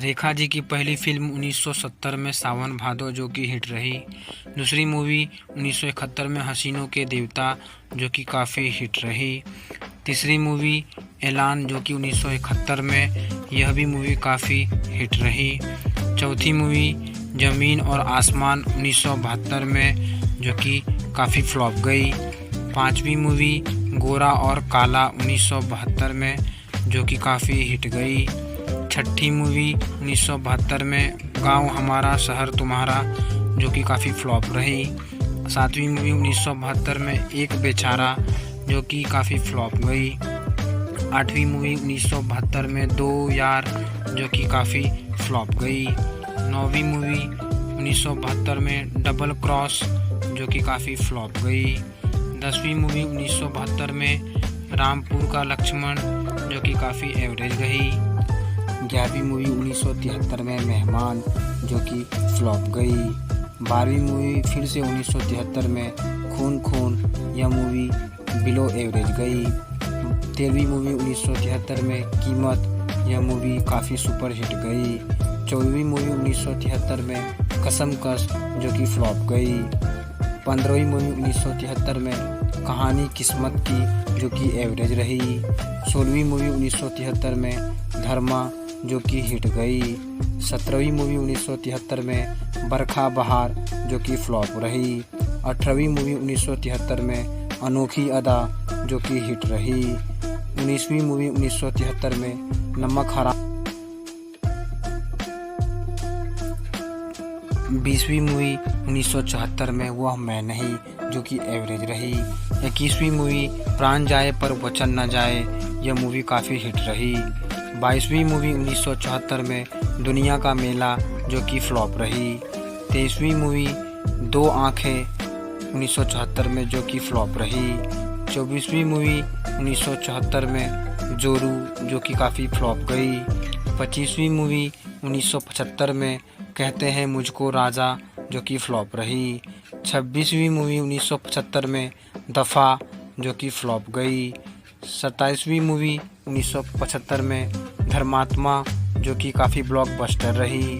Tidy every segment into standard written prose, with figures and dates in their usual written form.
रेखा जी की पहली फिल्म 1970 में सावन भादो जो कि हिट रही। दूसरी मूवी 1971 में हसीनों के देवता जो कि काफ़ी हिट रही। तीसरी मूवी ऐलान जो कि 1971 में, यह भी मूवी काफ़ी हिट रही। चौथी मूवी ज़मीन और आसमान 1972 में जो कि काफ़ी फ्लॉप गई। पांचवी मूवी गोरा और काला 1972 में जो कि काफ़ी हिट गई। छठी मूवी 1972 में गांव हमारा शहर तुम्हारा जो कि काफ़ी फ्लॉप रही। सातवीं मूवी 1972 में एक बेचारा जो कि काफ़ी फ्लॉप गई। आठवीं मूवी 1972 में दो यार जो कि काफ़ी फ्लॉप गई। नौवीं मूवी 1972 में डबल क्रॉस जो कि काफ़ी फ्लॉप गई। 10वीं मूवी 1972 में रामपुर का लक्ष्मण जो कि काफ़ी एवरेज गई। 11वीं मूवी 1973 में मेहमान जो कि फ्लॉप गई। 12वीं मूवी फिर से 1973 में खून खून, यह मूवी बिलो एवरेज गई। 13वीं मूवी 1973 में कीमत, यह मूवी काफ़ी सुपर हिट गई। 14वीं मूवी 1973 में कसमकस जो कि फ्लॉप गई। 15वीं मूवी 1973 में कहानी किस्मत की जो कि एवरेज रही। 16वीं मूवी 1973 में धर्मा जो कि हिट गई। 17वीं मूवी 1973 में बरखा बहार जो कि फ्लॉप रही। 18वीं मूवी 1973 में अनोखी अदा जो कि हिट रही। 19वीं मूवी 1973 में नमक हराम। 20वीं मूवी 1974 में वह मैं नहीं जो कि एवरेज रही। 21वीं मूवी प्राण जाए पर वचन न जाए, यह मूवी काफ़ी हिट रही। 22वीं मूवी 1974 में दुनिया का मेला जो कि फ्लॉप रही। 23वीं मूवी दो आँखें 1974 में जो कि फ्लॉप रही। 24वीं मूवी 1974 में जोरू जो कि काफ़ी फ्लॉप गई। 25वीं मूवी 1975 में कहते हैं मुझको राजा जो कि फ्लॉप रही। 26वीं मूवी 1975 में दफ़ा जो कि फ्लॉप गई। 27वीं मूवी 1975 में धर्मात्मा जो कि काफ़ी ब्लॉकबस्टर रही।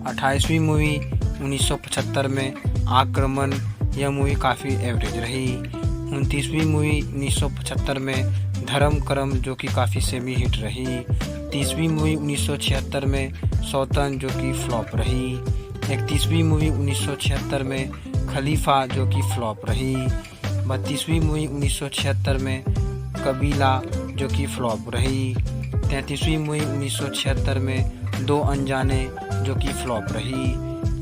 28वीं मूवी 1975 में आक्रमण, यह मूवी काफ़ी एवरेज रही। 29वीं मूवी 1975 में धर्म करम जो कि काफ़ी सेमी हिट रही। 30वीं मूवी 1976 में सौतन जो कि फ्लॉप रही। 31वीं मूवी 1976 में खलीफा जो कि फ्लॉप रही। 32वीं मूवी 1976 में कबीला जो कि फ्लॉप रही। 33वीं मूवी 1976 में दो अनजाने जो कि फ्लॉप रही।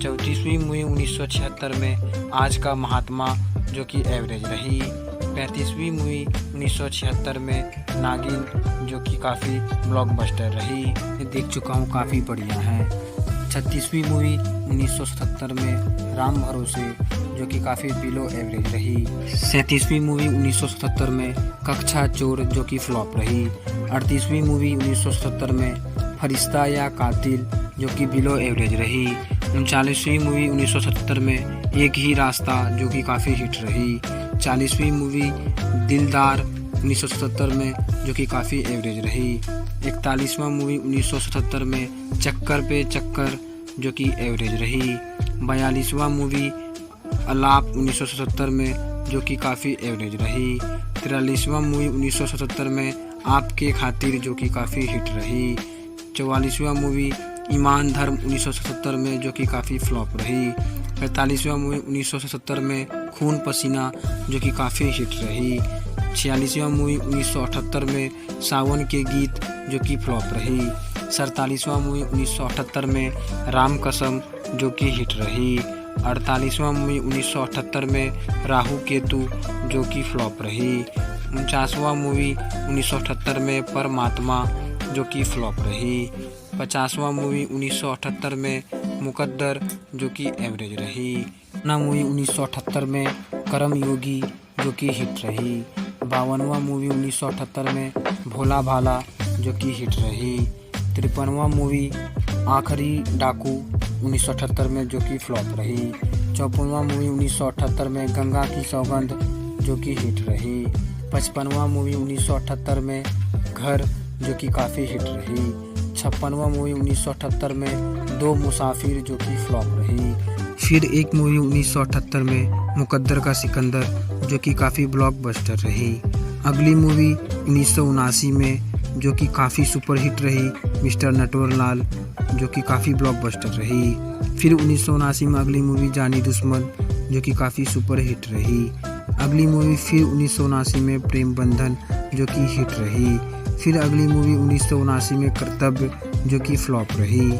34वीं मूवी 1976 में आज का महात्मा जो कि एवरेज रही। 35वीं मूवी 1976 में नागिन जो कि काफ़ी ब्लॉकबस्टर रही। देख चुका हूँ, काफ़ी बढ़िया है। 36वीं मूवी 1977 में राम भरोसे जो कि काफ़ी बिलो एवरेज रही। 37वीं मूवी 1977 में कक्षा चोर जो कि फ्लॉप रही। 38वीं मूवी 1977 में फरिश्ता या कातिल जो कि बिलो एवरेज रही। 39वीं मूवी 1977 में एक ही रास्ता जो कि काफ़ी हिट रही। 40वीं मूवी दिलदार 1977 में जो कि काफ़ी एवरेज रही। 41वां मूवी 1977 में चक्कर पे चक्कर जो कि एवरेज रही। 42वां मूवी अलाप 1977 में जो कि काफ़ी एवरेज रही। 43वां मूवी 1977 में आपके खातिर जो कि काफ़ी हिट रही। 44वां मूवी ईमान धर्म 1977 में जो कि काफ़ी फ्लॉप रही। 45वां मूवी 1977 में खून पसीना जो कि काफ़ी हिट रही। 46वां मूवी 1978 में सावन के गीत जो कि फ्लॉप रही। 47वां मूवी 1978 में राम कसम जो कि हिट रही। 48वां मूवी 1978 में राहु केतु जो कि फ्लॉप रही। 49वां मूवी 1978 में परमात्मा जो कि फ्लॉप रही। 50वां मूवी 1978 में मुकद्दर जो कि एवरेज रही। ना मूवी 1978 में करम योगी जो कि हिट रही। 52वां मूवी 1978 में भोला भाला जो कि हिट रही। 53वां मूवी आखिरी डाकू 1978 में जो कि फ्लॉप रही। 54वां मूवी 1978 में गंगा की सौगंध जो कि हिट रही। 55वां मूवी 1978 में घर जो कि काफ़ी हिट रही। 56वां मूवी 1978 में दो मुसाफिर जो कि फ्लॉप रही। फिर एक मूवी 1978 में मुकद्दर का सिकंदर जो कि काफ़ी ब्लॉकबस्टर रही। अगली मूवी 1979 में जो कि काफ़ी सुपरहिट रही, मिस्टर नटवरलाल, जो कि काफ़ी ब्लॉकबस्टर रही। फिर 1979 में अगली मूवी जानी दुश्मन जो कि काफ़ी सुपरहिट रही। अगली मूवी फिर 1979 में प्रेम बंधन जो कि हिट रही। फिर अगली मूवी 1979 में कर्तव्य जो कि फ्लॉप रही।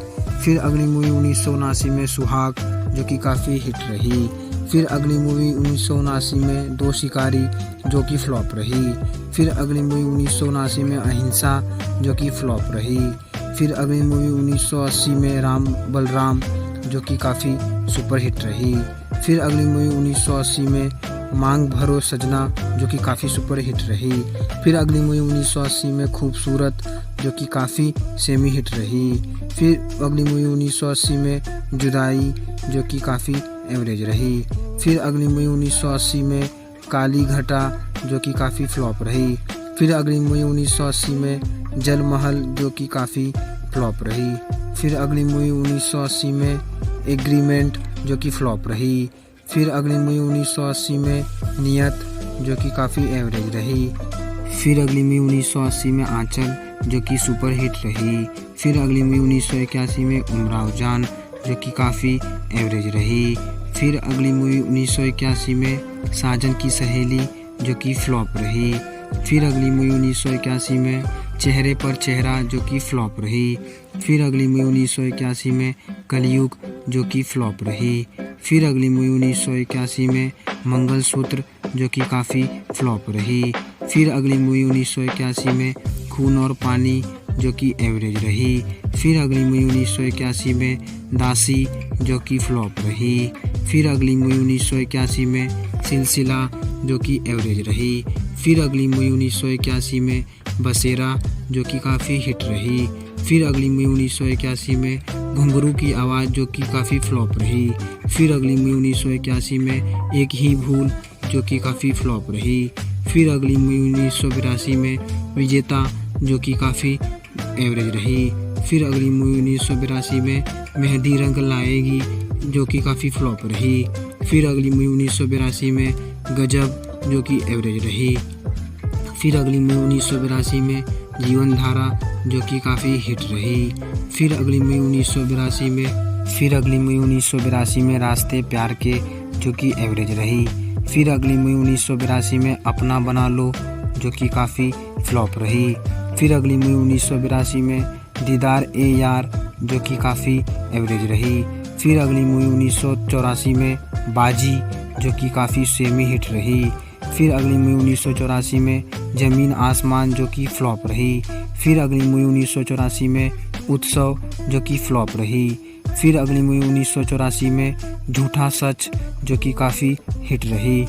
फिर अगली मूवी 1979 में सुहाग जो कि काफ़ी हिट रही। फिर अगली मूवी 1979 में दो शिकारी जो कि फ्लॉप रही। फिर अगली मूवी 1979 में अहिंसा जो कि फ्लॉप रही। फिर अगली मूवी 1980 में राम बलराम जो कि काफ़ी सुपरहिट रही। फिर अगली मूवी 1980 में मांग भरो सजना जो कि काफ़ी सुपरहिट रही। फिर अगली मूवी 1980 में खूबसूरत जो कि काफ़ी सेमी हिट रही। फिर अगली मूवी 1980 में जुदाई जो कि काफ़ी एवरेज रही। फिर अगली मूवी 1980 में काली घटा जो कि काफ़ी फ्लॉप रही। फिर अगली मूवी 1980 में जल महल जो कि काफ़ी फ्लॉप रही। फिर अगली मूवी 1980 में एग्रीमेंट जो कि फ्लॉप रही। फिर अगली मूवी 1980 में नियत जो कि काफ़ी एवरेज रही। फिर अगली मूवी 1980 में आंचल जो कि सुपर हिट रही। फिर अगली मूवी 1981 में उमराव जान जो कि काफ़ी एवरेज रही। फिर अगली मूवी 1981 में साजन की सहेली जो कि फ्लॉप रही। फिर अगली मूवी 1981 में चेहरे पर चेहरा जो कि फ्लॉप रही। फिर अगली मूवी 1981 में कलयुग जो कि फ्लॉप रही। फिर अगली मूवी 1981 में मंगलसूत्र जो कि काफ़ी फ्लॉप रही। फिर अगली मूवी 1981 में खून और पानी जो कि एवरेज रही। फिर अगली मूवी 1981 में दासी जो कि फ्लॉप रही। फिर अगली मूवी 1981 में सिलसिला जो कि एवरेज रही। फिर अगली मूवी 1981 में बसेरा जो कि काफ़ी हिट रही। फिर अगली मूवी 1981 में घुंघरू की आवाज़ जो कि काफ़ी फ्लॉप रही। फिर अगली मूवी 1981 में एक ही भूल जो कि काफ़ी फ्लॉप रही। फिर अगली मूवी 1982 में विजेता जो कि काफ़ी एवरेज रही। फिर अगली मूवी 1982 में मेहंदी रंग लाएगी जो कि काफ़ी फ्लॉप रही। फिर अगली मूवी 1982 में गजब जो कि एवरेज रही। फिर अगली मूवी 1982 में जीवन धारा जो कि काफ़ी हिट रही। फिर अगली मूवी 1982 में रास्ते प्यार के जो कि एवरेज रही। फिर अगली मूवी 1982 में अपना बना लो जो कि काफ़ी फ्लॉप रही। फिर अगली मूवी 1982 में दीदार ए यार जो कि काफ़ी एवरेज रही। फिर अगली मूवी 1984 में बाजी जो कि काफ़ी सेमी हिट रही। फिर अगली मूवी 1984 में ज़मीन आसमान जो कि फ्लॉप रही। फिर अगली मूवी 1984 में उत्सव जो कि फ्लॉप रही। फिर अगली मूवी 1984 में झूठा सच जो कि काफ़ी हिट रही।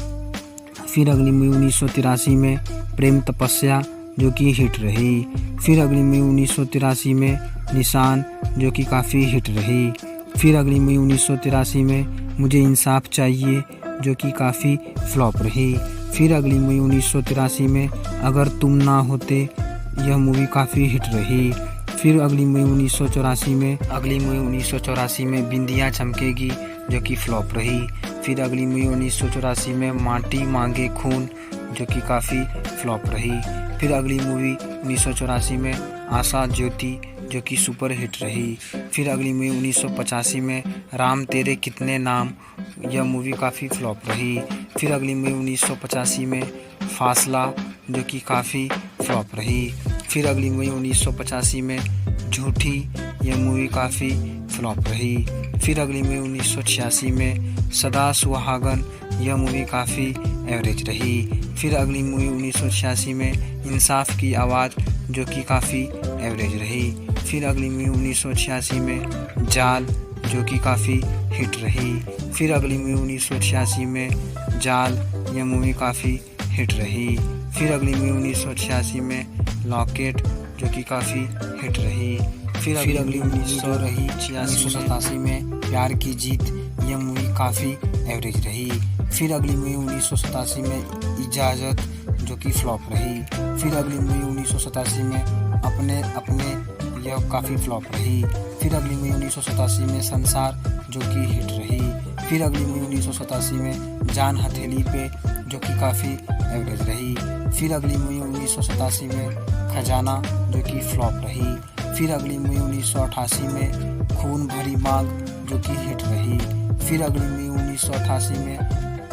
फिर अगली मूवी 1983 में प्रेम तपस्या जो कि हिट रही। फिर अगली मूवी 1983 में निशान जो कि काफ़ी हिट रही। फिर अगली मूवी 1983 में मुझे इंसाफ चाहिए जो कि काफ़ी फ्लॉप रही। फिर अगली मूवी 1983 में अगर तुम ना होते यह मूवी काफ़ी हिट रही। फिर अगली मूवी 1984 में बिंदिया चमकेगी जो कि फ्लॉप रही। फिर अगली मूवी 1984 में माटी मांगे खून जो कि काफ़ी फ्लॉप रही। फिर अगली मूवी 1984 में आशा ज्योति जो कि सुपर हिट रही। फिर अगली मूवी 1985 में राम तेरे कितने नाम, यह मूवी काफ़ी फ्लॉप रही। फिर अगली मूवी 1985 में फासला जो कि काफ़ी फ्लॉप रही। फिर अगली मूवी 1985 में झूठी, यह मूवी काफ़ी फ्लॉप रही। फिर अगली मूवी 1986 में सदा सुहागन, यह मूवी काफ़ी एवरेज रही। फिर अगली मूवी 1986 में इंसाफ की आवाज़ जो कि काफ़ी एवरेज रही। फिर अगली मूवी 1986 में जाल जो कि काफ़ी हिट रही। फिर अगली मूवी 1986 में जाल, यह मूवी काफ़ी हिट रही। फिर अगली मूवी 1986 में लॉकेट जो कि काफ़ी हिट रही। फिर अगली 1987 में प्यार की जीत, यह मूवी काफ़ी एवरेज रही। फिर अगली मूवी 1987 में इजाज़त जो कि फ्लॉप रही। फिर अगली मूवी 1987 में अपने अपने, यह काफ़ी फ्लॉप रही। फिर अगली मूवी 1987 में संसार, जो कि हिट रही। फिर अगली मूवी 1987 में जान हथेली पे, जो कि काफ़ी एवरेज रही। फिर अगली मूवी 1987 में खजाना, जो कि फ्लॉप रही। फिर अगली मूवी 1988 में खून भरी मांग, जो कि हिट रही। फिर अगली मूवी 1988 में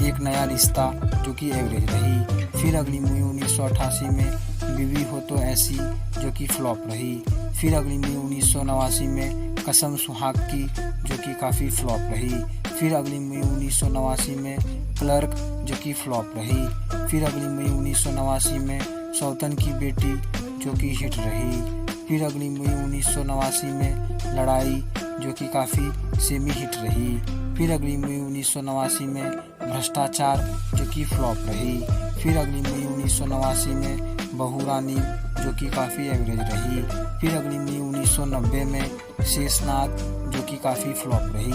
एक नया रिश्ता, जो कि एवरेज रही। फिर अगली मूवी 1988 में बीवी हो तो ऐसी, जो कि फ्लॉप रही। फिर अगली मूवी 1989 में कसम सुहाग की, जो कि काफ़ी फ्लॉप रही। फिर अगली मूवी 1989 में क्लर्क, जो कि फ्लॉप रही। फिर अगली मूवी 1989 में सौतन की बेटी, जो कि हिट रही। फिर अगली मूवी 1989 में लड़ाई, जो कि काफ़ी सेमी हिट रही। फिर अगली मूवी 1989 में भ्रष्टाचार, जो कि फ्लॉप रही। फिर अगली मूवी 1989 में बहू रानी, जो कि काफ़ी एवरेज रही। फिर अगली मूवी 1990 में शेषनाग, जो कि काफ़ी फ्लॉप रही।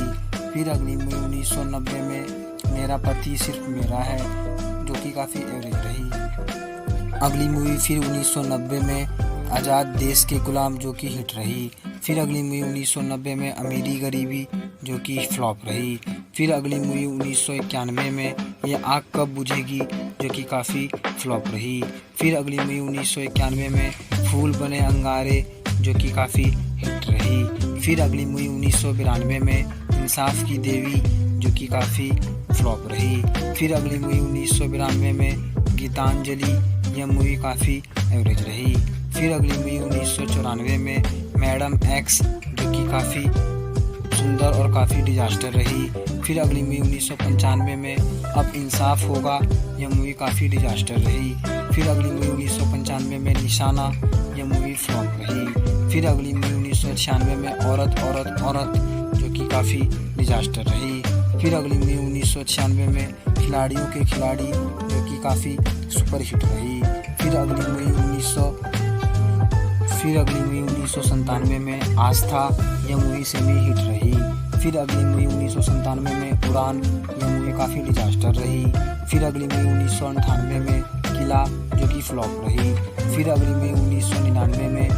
फिर अगली मूवी 1990 में मेरा पति सिर्फ मेरा है, जो कि काफ़ी एवरेज रही। अगली मूवी फिर 1990 में आज़ाद देश के गुलाम, जो कि हिट रही। फिर अगली मूवी 1990 में अमीरी गरीबी, जो कि फ्लॉप रही। फिर अगली मूवी 1991 में ये आग कब बुझेगी, जो कि काफ़ी फ्लॉप रही। फिर अगली मूवी 1991 में फूल बने अंगारे, जो कि काफ़ी हिट रही। फिर अगली मूवी 1992 में इंसाफ की देवी, जो कि काफ़ी फ्लॉप रही। फिर अगली मूवी 1992 में गीतांजलि, यह मूवी काफ़ी एवरेज रही। फिर अगली मूवी 1994 में मैडम एक्स, जो कि काफ़ी सुंदर और काफ़ी डिजास्टर रही। फिर अगली मूवी 1995 में अब इंसाफ होगा, यह मूवी काफ़ी डिजास्टर रही। फिर अगली मूवी 1995 में निशाना, यह मूवी फ्लॉप रही। फिर अगली मूवी 1996 में औरत औरत औरत, जो कि काफ़ी डिजास्टर रही। फिर अगली मूवी 1996 में खिलाड़ियों के खिलाड़ी, जो कि काफ़ी सुपर हिट रही। फिर अगली मूवी 1997 में आस्था, यह मूवी सेमी हिट रही। फिर अगली मूवी 1997 में उड़ान, यह मूवी काफ़ी डिजास्टर रही। फिर अगली मूवी 1998 में किला, जो कि फ्लॉप रही। फिर अगली मूवी 1999 में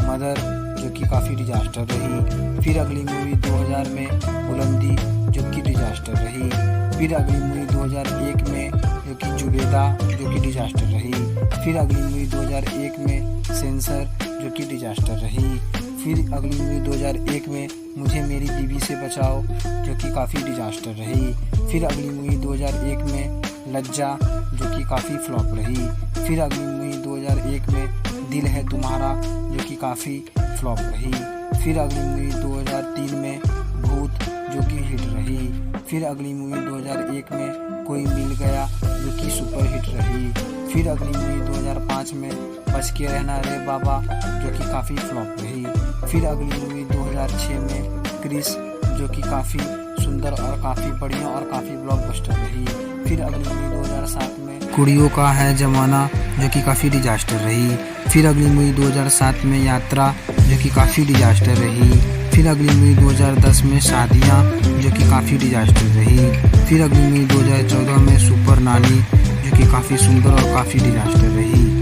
मदर, जो कि काफ़ी डिजास्टर रही। फिर अगली मूवी 2000 में बुलंदी, जो कि डिजास्टर रही। फिर अगली मूवी 2001 में जो कि जुबेदा, जो कि डिजास्टर रही। फिर अगली मूवी 2001 में सेंसर, जो कि डिजास्टर रही। फिर अगली मूवी 2001 में मुझे मेरी बीवी से बचाओ, जो कि काफ़ी डिजास्टर रही। फिर अगली मूवी 2001 में लज्जा, जो कि काफ़ी फ्लॉप रही। फिर अगली मूवी 2001 में दिल है तुम्हारा, जो कि काफ़ी फ्लॉप रही। फिर अगली मूवी 2003 में भूत, जो कि हिट रही। फिर अगली मूवी 2001 में कोई मिल गया, जो कि सुपर हिट रही। फिर अगली मूवी 2005 में बच के रहना रे बाबा, जो कि काफ़ी फ्लॉप रही। फिर अगली मूवी 2006 में क्रिस, जो कि काफ़ी सुंदर और काफ़ी बढ़िया और काफ़ी ब्लॉकबस्टर रही। फिर अगली मूवी 2007 में कुड़ियों का है जमाना, जो कि काफ़ी डिजास्टर रही। फिर अगली मूवी 2007 में यात्रा, जो कि काफ़ी डिजास्टर रही। फिर अगली मूवी 2010 में शादियाँ, जो कि काफ़ी डिजास्टर रही। फिर अगली मूवी 2014 में सुपर नानी, जो कि काफ़ी सुंदर और काफ़ी डिजास्टर रही।